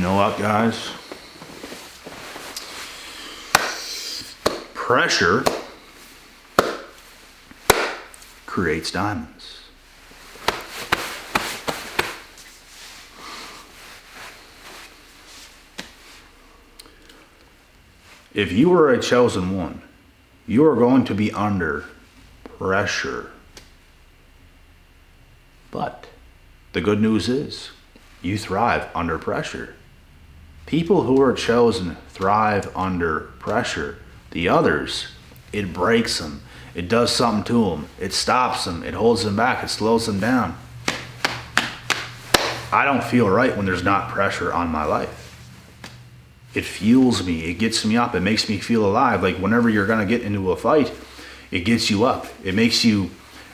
know what, guys? Pressure creates diamonds. If you are a chosen one, you are going to be under pressure. But the good news is, you thrive under pressure. People who are chosen thrive under pressure. The others, it breaks them. It does something to them. It stops them. It holds them back. It slows them down. I don't feel right when there's not pressure on my life. It fuels me. It gets me up. It makes me feel alive. Like whenever you're going to get into a fight, it gets you up. It makes you,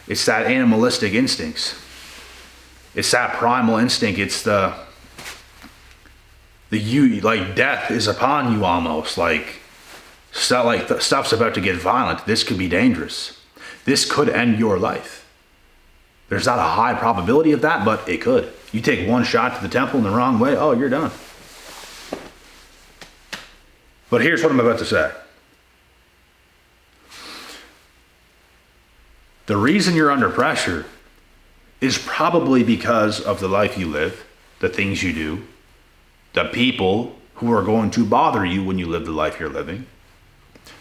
it's that animalistic instincts. It's that primal instinct. It's the you, like death is upon you almost. Like stuff's about to get violent. This could be dangerous. This could end your life. There's not a high probability of that, but it could. You take one shot to the temple in the wrong way, oh, you're done. But here's what I'm about to say. The reason you're under pressure is probably because of the life you live, the things you do, the people who are going to bother you when you live the life you're living.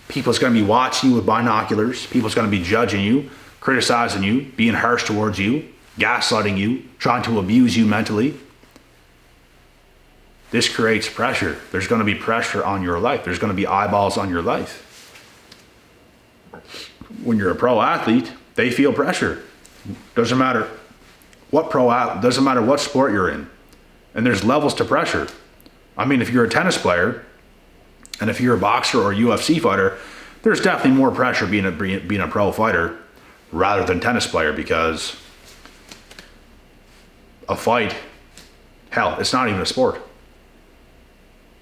People's going to be watching you with binoculars. People's going to be judging you, criticizing you, being harsh towards you, gaslighting you, trying to abuse you mentally. This creates pressure. There's going to be pressure on your life. There's going to be eyeballs on your life. When you're a pro athlete, they feel pressure. Doesn't matter doesn't matter what sport you're in. And there's levels to pressure. I mean, if you're a tennis player, and if you're a boxer or a UFC fighter, there's definitely more pressure being a pro fighter rather than tennis player, because a fight, hell, it's not even a sport.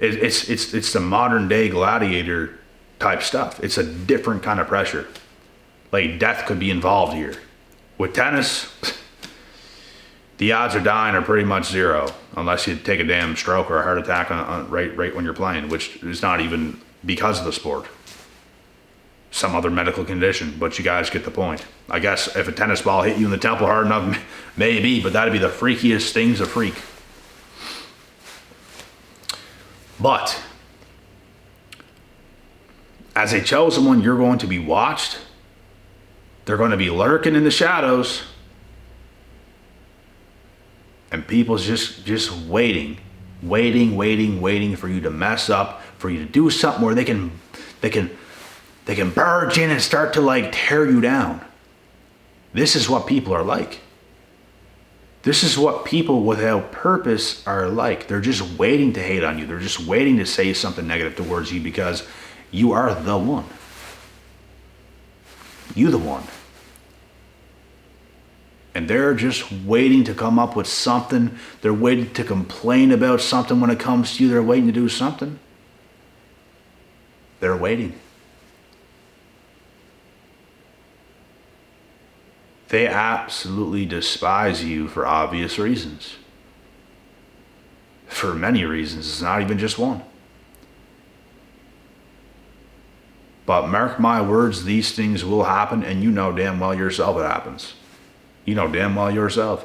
It's the modern day gladiator type stuff. It's a different kind of pressure. Like death could be involved here. With tennis, the odds of dying are pretty much zero, unless you take a damn stroke or a heart attack right when you're playing, which is not even because of the sport. Some other medical condition, but you guys get the point. I guess if a tennis ball hit you in the temple hard enough, maybe, but that'd be the freakiest things a freak. But as a chosen one, you're going to be watched. They're going to be lurking in the shadows. And people's just waiting for you to mess up, for you to do something where they can barge in and start to like tear you down. This is what people are like. This is what people without purpose are like. They're just waiting to hate on you. They're just waiting to say something negative towards you because you are the one. You the one. And they're just waiting to come up with something. They're waiting to complain about something when it comes to you. They're waiting to do something. They're waiting. They absolutely despise you for obvious reasons. For many reasons. It's not even just one. But mark my words, these things will happen, and you know damn well yourself it happens. You know damn well yourself.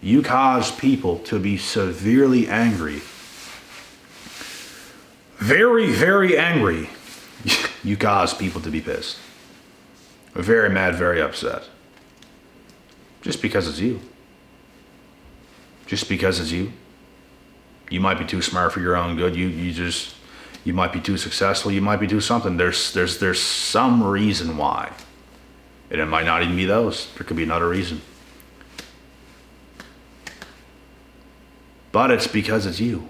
You cause people to be severely angry. Very, very angry. You cause people to be pissed. Very mad, very upset. Just because it's you. Just because it's you. You might be too smart for your own good. You might be too successful. You might be too something. There's some reason why. And it might not even be those. There could be another reason. But it's because it's you.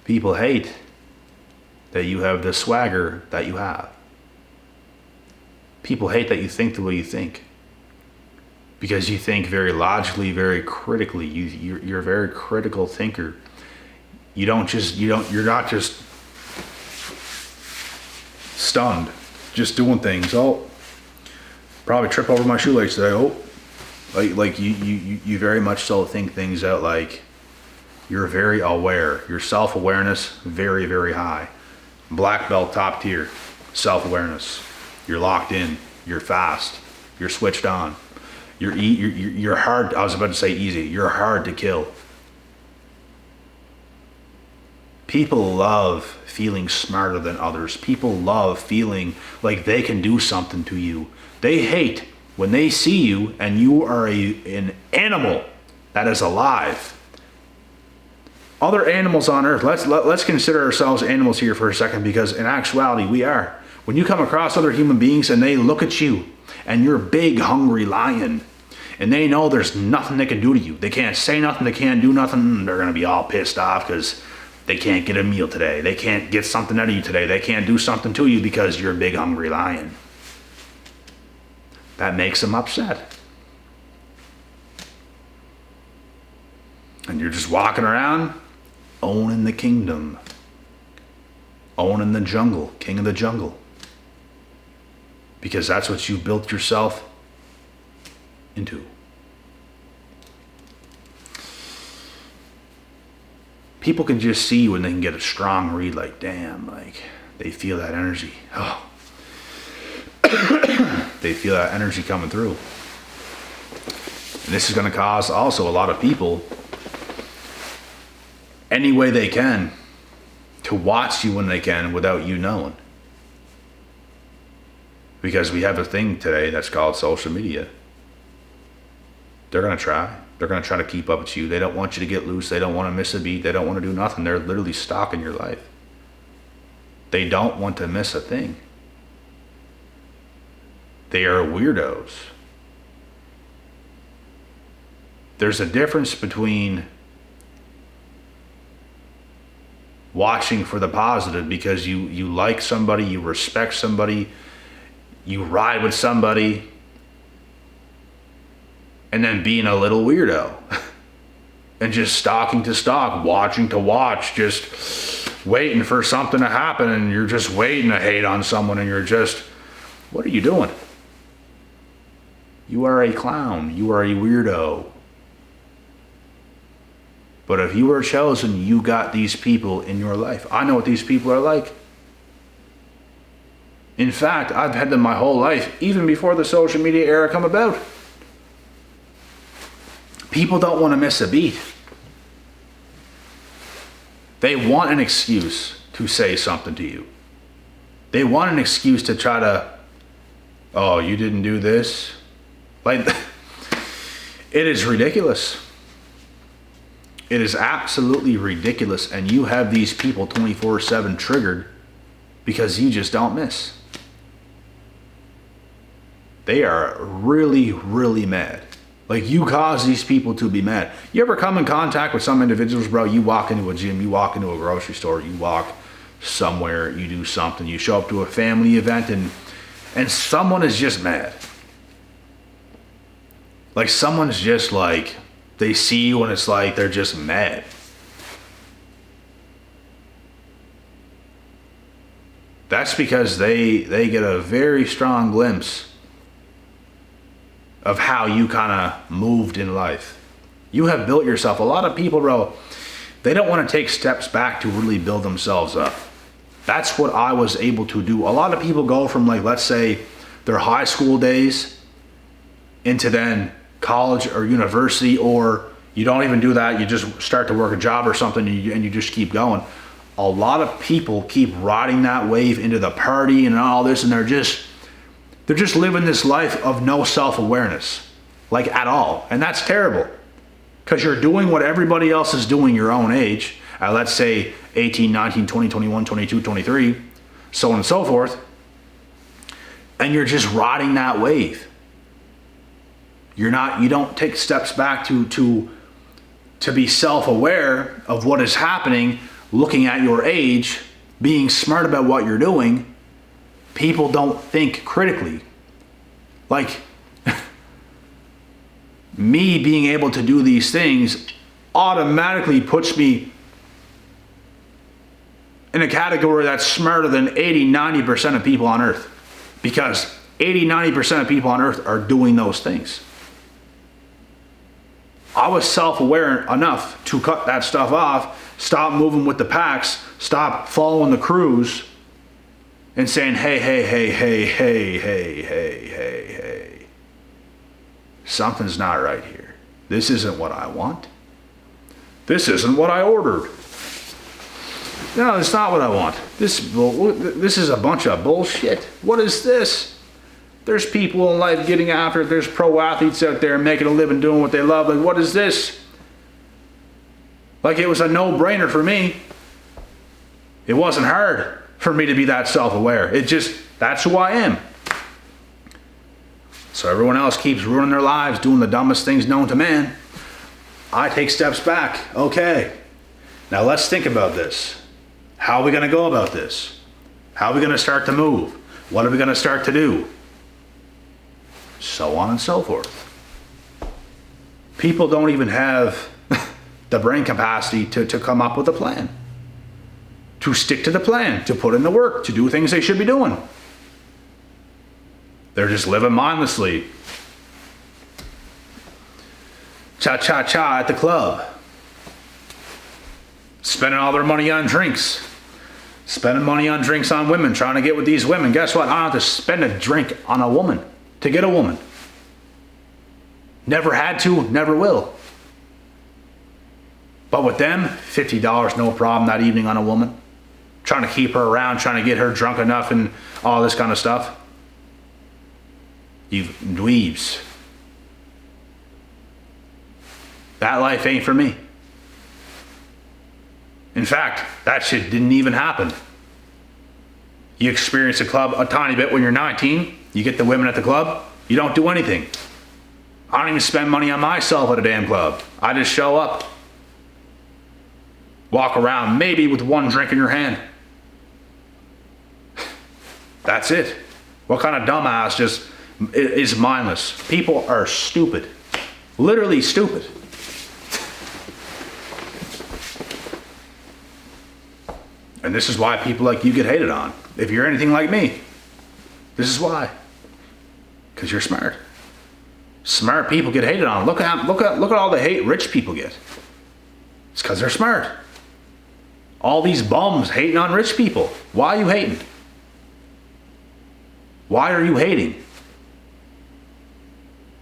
People hate that you have the swagger that you have. People hate that you think the way you think. Because you think very logically, very critically. You're a very critical thinker. You're not just stunned, just doing things. Oh, probably trip over my shoelace today. Oh, Like you very much so think things out. Like, you're very aware. Your self-awareness, very, very high. Black belt, top tier. Self-awareness. You're locked in. You're fast. You're switched on. You're hard. I was about to say easy. You're hard to kill. People love feeling smarter than others. People love feeling like they can do something to you. They hate when they see you and you are an animal that is alive. Other animals on earth, let's consider ourselves animals here for a second, because in actuality we are. When you come across other human beings and they look at you and you're a big hungry lion and they know there's nothing they can do to you. They can't say nothing, they can't do nothing. They're going to be all pissed off because they can't get a meal today. They can't get something out of you today. They can't do something to you because you're a big hungry lion. That makes them upset. And you're just walking around owning the kingdom. Owning the jungle. King of the jungle. Because that's what you built yourself into. People can just see when they can get a strong read, like, damn, like, they feel that energy. Oh. They feel that energy coming through. And this is going to cause also a lot of people, any way they can, to watch you when they can without you knowing. Because we have a thing today that's called social media. They're going to try. They're going to try to keep up with you. They don't want you to get loose. They don't want to miss a beat. They don't want to do nothing. They're literally stalking your life. They don't want to miss a thing. They are weirdos. There's a difference between watching for the positive because you like somebody, you respect somebody, you ride with somebody, and then being a little weirdo and just stalking to stalk, watching to watch, just waiting for something to happen, and you're just waiting to hate on someone, and you're just, what are you doing? You are a clown. You are a weirdo. But if you were chosen, you got these people in your life. I know what these people are like. In fact, I've had them my whole life, even before the social media era come about. People don't want to miss a beat. They want an excuse to say something to you. They want an excuse to try to, oh, you didn't do this? Like, it is ridiculous. It is absolutely ridiculous. And you have these people 24/7 triggered because you just don't miss. They are really, really mad. Like, you cause these people to be mad. You ever come in contact with some individuals, bro? You walk into a gym, you walk into a grocery store, you walk somewhere, you do something, you show up to a family event, and someone is just mad. Like, someone's just like, they see you and it's like they're just mad. That's because they get a very strong glimpse of how you kind of moved in life. You have built yourself. A lot of people, bro, they don't want to take steps back to really build themselves up. That's what I was able to do. A lot of people go from, like, let's say their high school days into then college or university, or you don't even do that. You just start to work a job or something, and you just keep going. A lot of people keep riding that wave into the party and all this, and they're just living this life of no self-awareness, like, at all. And that's terrible, because you're doing what everybody else is doing your own age, at, let's say, 18, 19, 20, 21, 22, 23, so on and so forth, and you're just riding that wave. You don't take steps back to be self-aware of what is happening, looking at your age, being smart about what you're doing. People don't think critically. Like, me being able to do these things automatically puts me in a category that's smarter than 80, 90% of people on earth. Because 80, 90% of people on earth are doing those things. I was self-aware enough to cut that stuff off, stop moving with the packs, stop following the crews, and saying, hey, hey, hey, hey, hey, hey, hey, hey, hey. Something's not right here. This isn't what I want. This isn't what I ordered. No, it's not what I want. This is a bunch of bullshit. What is this? There's people in life getting after it. There's pro athletes out there making a living doing what they love. Like, what is this? Like, it was a no-brainer for me. It wasn't hard for me to be that self-aware. That's who I am. So everyone else keeps ruining their lives, doing the dumbest things known to man. I take steps back. Okay. Now let's think about this. How are we going to go about this? How are we going to start to move? What are we going to start to do? So on and so forth. People don't even have the brain capacity to come up with a plan. To stick to the plan, to put in the work, to do things they should be doing. They're just living mindlessly. Cha-cha-cha at the club. Spending all their money on drinks. Spending money on drinks on women, trying to get with these women. Guess what? I don't have to spend a drink on a woman to get a woman. Never had to, never will. But with them, $50 no problem that evening on a woman. Trying to keep her around, trying to get her drunk enough and all this kind of stuff. You dweebs. That life ain't for me. In fact, that shit didn't even happen. You experience a club a tiny bit when you're 19. You get the women at the club. You don't do anything. I don't even spend money on myself at a damn club. I just show up. Walk around maybe with one drink in your hand. That's it. What kind of dumbass just is mindless? People are stupid. Literally stupid. And this is why people like you get hated on. If you're anything like me, this is why. Because you're smart. Smart people get hated on. Look at all the hate rich people get. It's because they're smart. All these bums hating on rich people. Why are you hating? Why are you hating?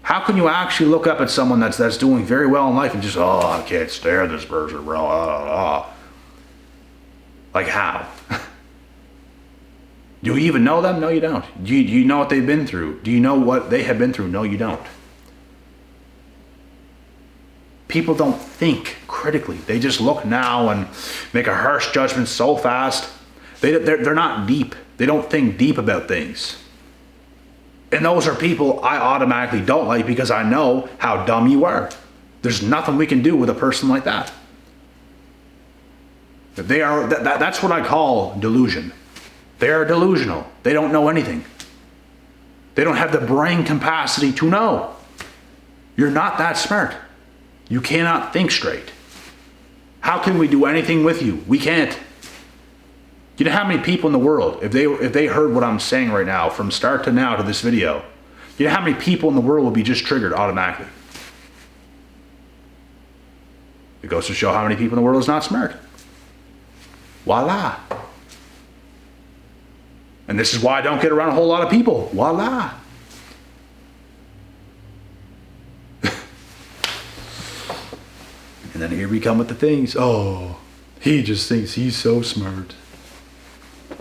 How can you actually look up at someone that's doing very well in life and just, oh, I can't stand this person, bro. Like how? Do you even know them? No, you don't. Do you know what they've been through? Do you know what they have been through? No, you don't. People don't think critically. They just look now and make a harsh judgment so fast. They're not deep. They don't think deep about things. And those are people I automatically don't like because I know how dumb you are. There's nothing we can do with a person like that. That's what I call delusion. They are delusional. They don't know anything. They don't have the brain capacity to know. You're not that smart. You cannot think straight. How can we do anything with you? We can't. You know how many people in the world, if they heard what I'm saying right now, from start to now to this video, you know how many people in the world will be just triggered automatically? It goes to show how many people in the world is not smart. Voila. And this is why I don't get around a whole lot of people. Voila. And then here we come with the things. Oh, he just thinks he's so smart.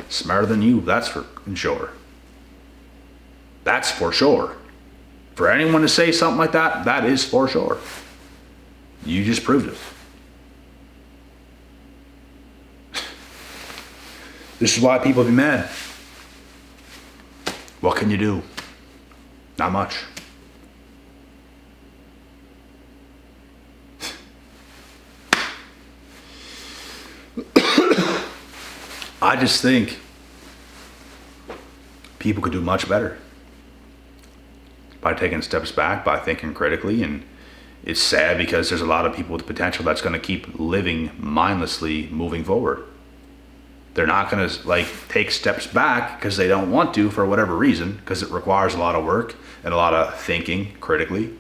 Smarter than you, that's for sure. That's for sure. For anyone to say something like that, that is for sure. You just proved it. This is why people be mad. What can you do? Not much. I just think people could do much better by taking steps back, by thinking critically. And it's sad because there's a lot of people with potential that's going to keep living mindlessly moving forward. They're not going to take steps back because they don't want to for whatever reason, because it requires a lot of work and a lot of thinking critically.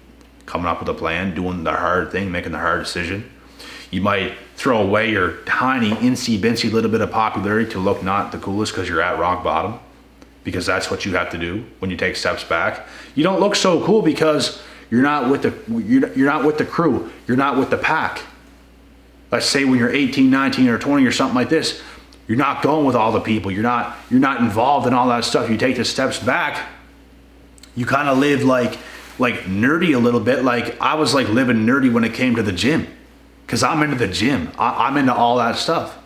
coming up with a plan, doing the hard thing, making the hard decision. You might throw away your tiny, incy-bincy little bit of popularity to look not the coolest because you're at rock bottom, because that's what you have to do when you take steps back. You don't look so cool because you're not with the crew. You're not with the pack. Let's say when you're 18, 19, or 20 or something like this, you're not going with all the people. You're not involved in all that stuff. You take the steps back. You kind of live like nerdy a little bit. Like I was like living nerdy when it came to the gym, because I'm into the gym. I'm into all that stuff.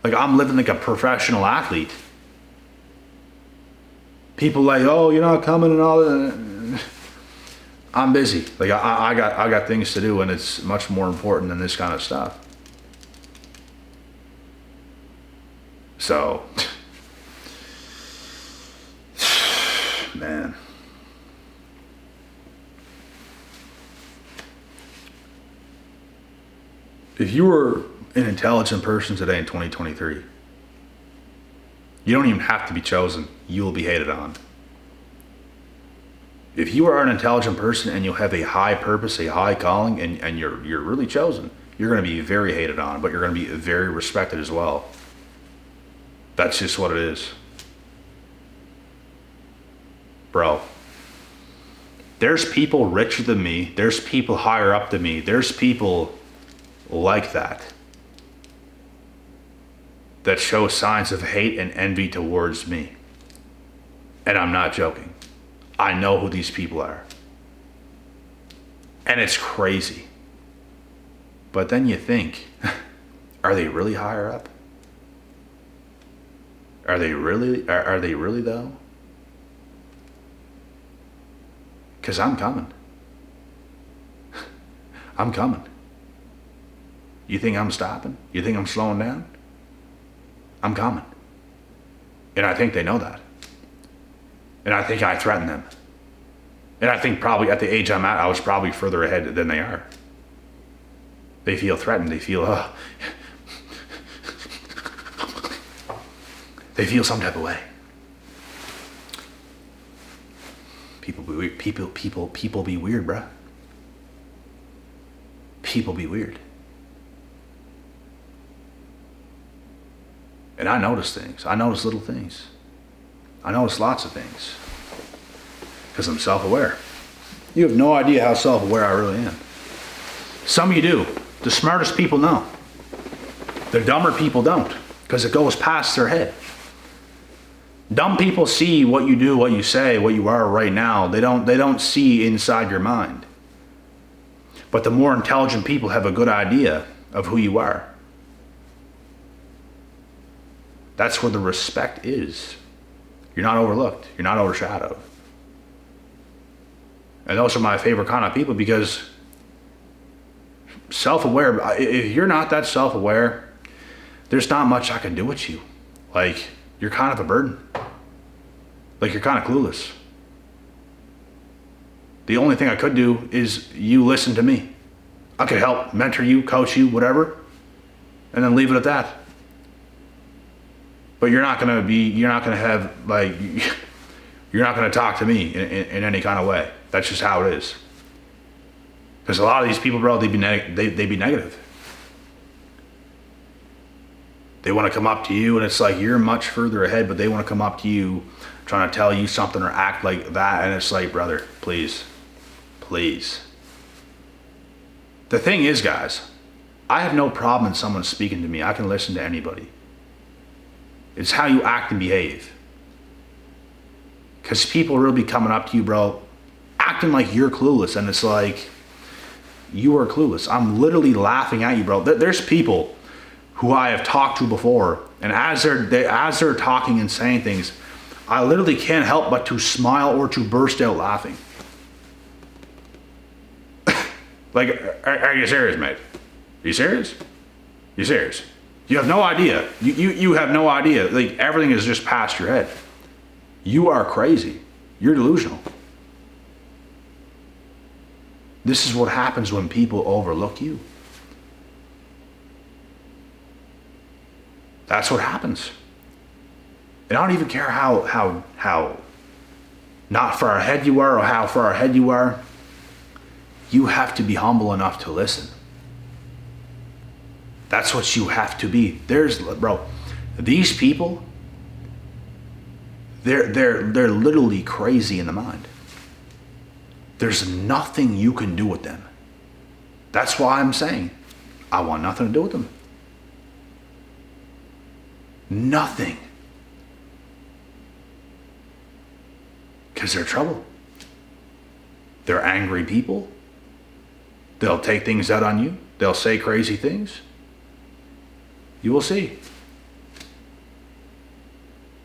Like I'm living like a professional athlete. People like, oh, you're not coming and all that. I'm busy. Like I got things to do, and it's much more important than this kind of stuff. So, man. If you were an intelligent person today in 2023, you don't even have to be chosen. You will be hated on. If you are an intelligent person and you have a high purpose, a high calling, and you're really chosen, you're going to be very hated on, but you're going to be very respected as well. That's just what it is. Bro, there's people richer than me. There's people higher up than me. There's people like that show signs of hate and envy towards me. And I'm not joking. I know who these people are. And it's crazy. But then you think, are they really higher up? Are they really though? Because I'm coming. I'm coming. You think I'm stopping? You think I'm slowing down? I'm coming. And I think they know that. And I think I threaten them. And I think probably at the age I'm at, I was probably further ahead than they are. They feel threatened. They feel, they feel some type of way. People be weird. People be weird, bruh. People be weird. And I notice things. I notice little things. I notice lots of things. Because I'm self-aware. You have no idea how self-aware I really am. Some of you do. The smartest people know. The dumber people don't. Because it goes past their head. Dumb people see what you do, what you say, what you are right now. They don't see inside your mind. But the more intelligent people have a good idea of who you are. That's where the respect is. You're not overlooked. You're not overshadowed. And those are my favorite kind of people, because self-aware, if you're not that self-aware, there's not much I can do with you. Like, you're kind of a burden. Like, you're kind of clueless. The only thing I could do is you listen to me. I could help mentor you, coach you, whatever, and then leave it at that. But you're not going to have, like, you're not going to talk to me in any kind of way. That's just how it is. Because a lot of these people, bro, they'd be negative. They want to come up to you, and it's like you're much further ahead, but they want to come up to you trying to tell you something or act like that, and it's like, brother, please. The thing is, guys, I have no problem in someone speaking to me. I can listen to anybody. It's how you act and behave. Because people will be coming up to you, bro, acting like you're clueless, and it's like, you are clueless. I'm literally laughing at you, bro. There's people who I have talked to before, and as they're talking and saying things, I literally can't help but to smile or to burst out laughing. Like, are you serious, mate? Are you serious? You serious? You have no idea. You have no idea. Like, everything is just past your head. You are crazy. You're delusional. This is what happens when people overlook you. That's what happens. And I don't even care how not far ahead you are or how far ahead you are. You have to be humble enough to listen. That's what you have to be. Bro, these people, they're literally crazy in the mind. There's nothing you can do with them. That's why I'm saying I want nothing to do with them. Nothing. Because they're trouble. They're angry people. They'll take things out on you. They'll say crazy things. You will see.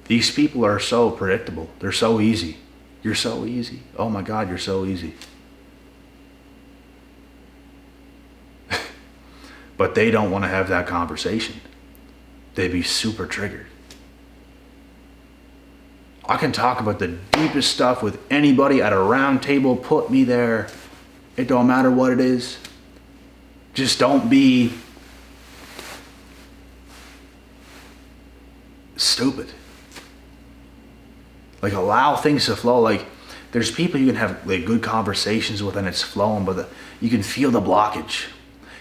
These people are so predictable. They're so easy. You're so easy. Oh my God, you're so easy. But they don't want to have that conversation. They'd be super triggered. I can talk about the deepest stuff with anybody at a round table. Put me there. It don't matter what it is. Just don't be stupid. Like, allow things to flow. Like, there's people you can have like good conversations with and it's flowing, but you can feel the blockage.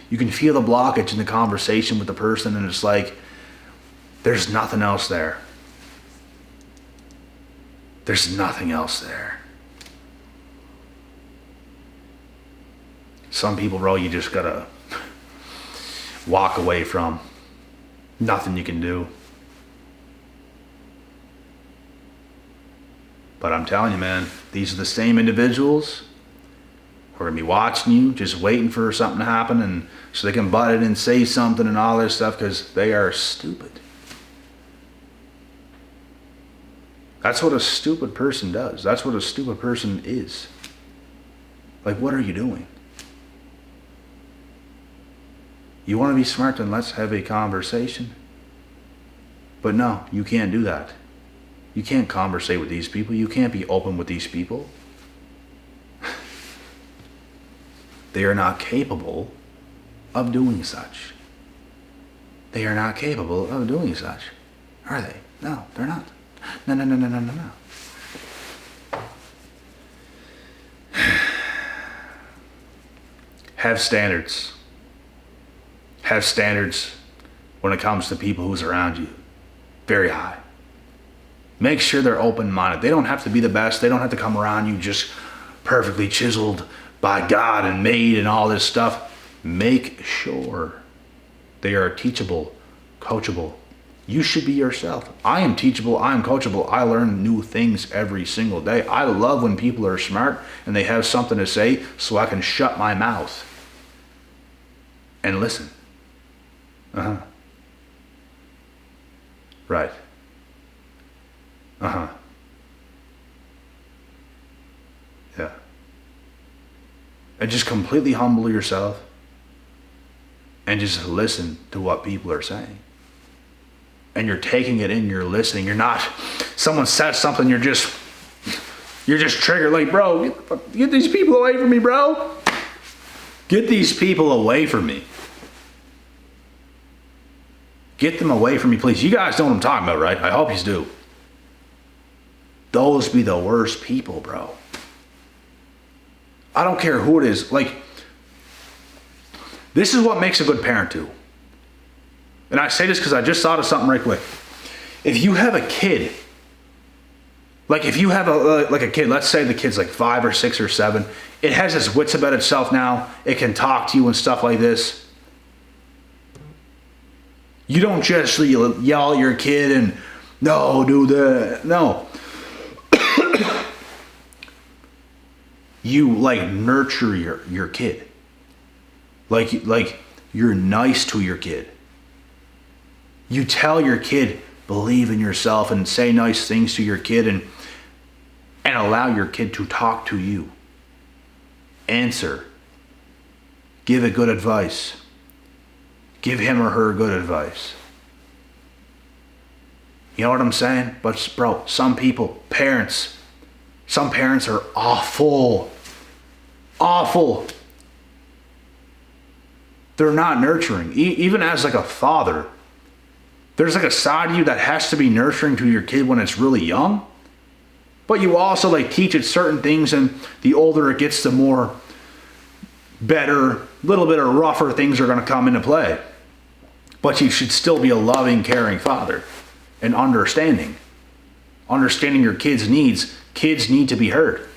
You can feel the blockage in the conversation with the person, and it's like there's nothing else there. There's nothing else there. Some people, bro, you just gotta walk away from. Nothing you can do. But I'm telling you, man, these are the same individuals who are gonna be watching you, just waiting for something to happen, and so they can butt in and say something and all this stuff, because they are stupid. That's what a stupid person does. That's what a stupid person is. Like, what are you doing? You want to be smart, then let's have a conversation. But no, you can't do that. You can't conversate with these people. You can't be open with these people. They are not capable of doing such. They are not capable of doing such. Are they? No, they're not. No. Have standards. Have standards when it comes to people who's around you. Very high. Make sure they're open-minded. They don't have to be the best. They don't have to come around you just perfectly chiseled by God and made and all this stuff. Make sure they are teachable, coachable. You should be yourself. I am teachable. I am coachable. I learn new things every single day. I love when people are smart and they have something to say, so I can shut my mouth and listen. Right. Yeah. And just completely humble yourself and just listen to what people are saying. And you're taking it in, you're listening. You're not, someone says something, you're just triggered. Like, bro, get these people away from me, bro. Get these people away from me. Get them away from me, please. You guys know what I'm talking about, right? I hope you do. Those be the worst people, bro. I don't care who it is. Like, this is what makes a good parent too. And I say this because I just thought of something right quick. If you have a kid, like if you have a kid, let's say the kid's like 5 or 6 or 7, it has its wits about itself now. It can talk to you and stuff like this. You don't just yell at your kid and, no, do that. No. You like nurture your kid. Like you're nice to your kid. You tell your kid, believe in yourself, and say nice things to your kid, and allow your kid to talk to you. Answer. Give it good advice. Give him or her good advice. You know what I'm saying? But bro, some parents are awful. Awful. They're not nurturing. Even as like a father, there's like a side of you that has to be nurturing to your kid when it's really young. But you also like teach it certain things, and the older it gets, the more better, little bit of rougher things are going to come into play. But you should still be a loving, caring father and understanding your kids' needs. Kids need to be heard.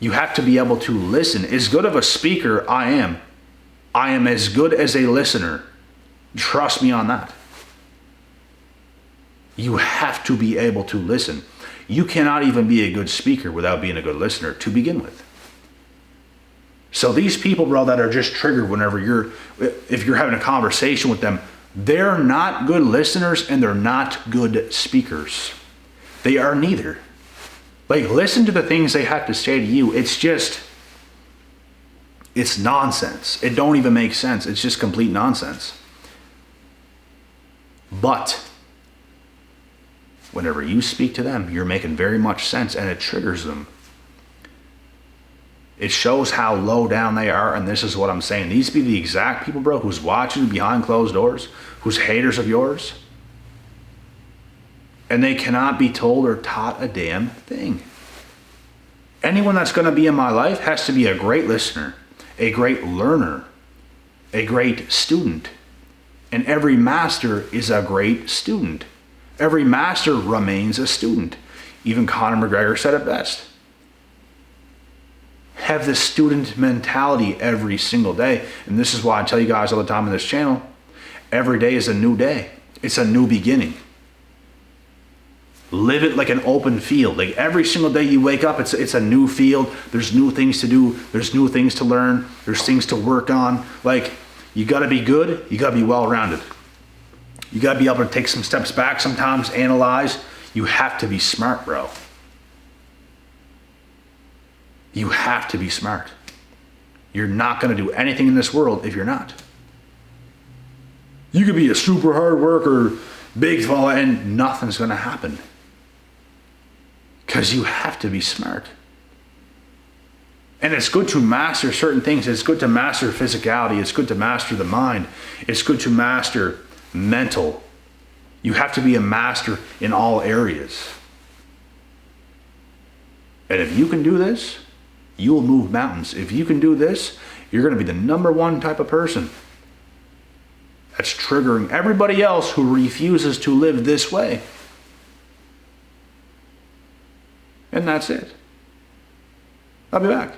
You have to be able to listen. As good of a speaker I am as good as a listener. Trust me on that. You have to be able to listen. You cannot even be a good speaker without being a good listener to begin with. So these people, bro, that are just triggered if you're having a conversation with them, they're not good listeners and they're not good speakers. They are neither. Like, listen to the things they have to say to you. It's nonsense. It don't even make sense. It's just complete nonsense. But whenever you speak to them, you're making very much sense, and it triggers them. It shows how low down they are, and this is what I'm saying. These be the exact people, bro, who's watching behind closed doors, who's haters of yours, and they cannot be told or taught a damn thing. Anyone that's going to be in my life has to be a great listener, a great learner, a great student. And every master is a great student. Every master remains a student. Even Conor McGregor said it best. Have this student mentality every single day. And this is why I tell you guys all the time on this channel, every day is a new day. It's a new beginning. Live it like an open field. Like every single day you wake up, it's a new field. There's new things to do. There's new things to learn. There's things to work on. Like, you got to be good. You got to be well-rounded. You got to be able to take some steps back sometimes, analyze. You have to be smart, bro. You have to be smart. You're not going to do anything in this world if you're not. You could be a super hard worker, big fella, and nothing's going to happen. Because you have to be smart. And it's good to master certain things. It's good to master physicality. It's good to master the mind. It's good to master mental. You have to be a master in all areas. And if you can do this, you will move mountains. If you can do this, you're going to be the number one type of person that's triggering everybody else who refuses to live this way. And that's it. I'll be back.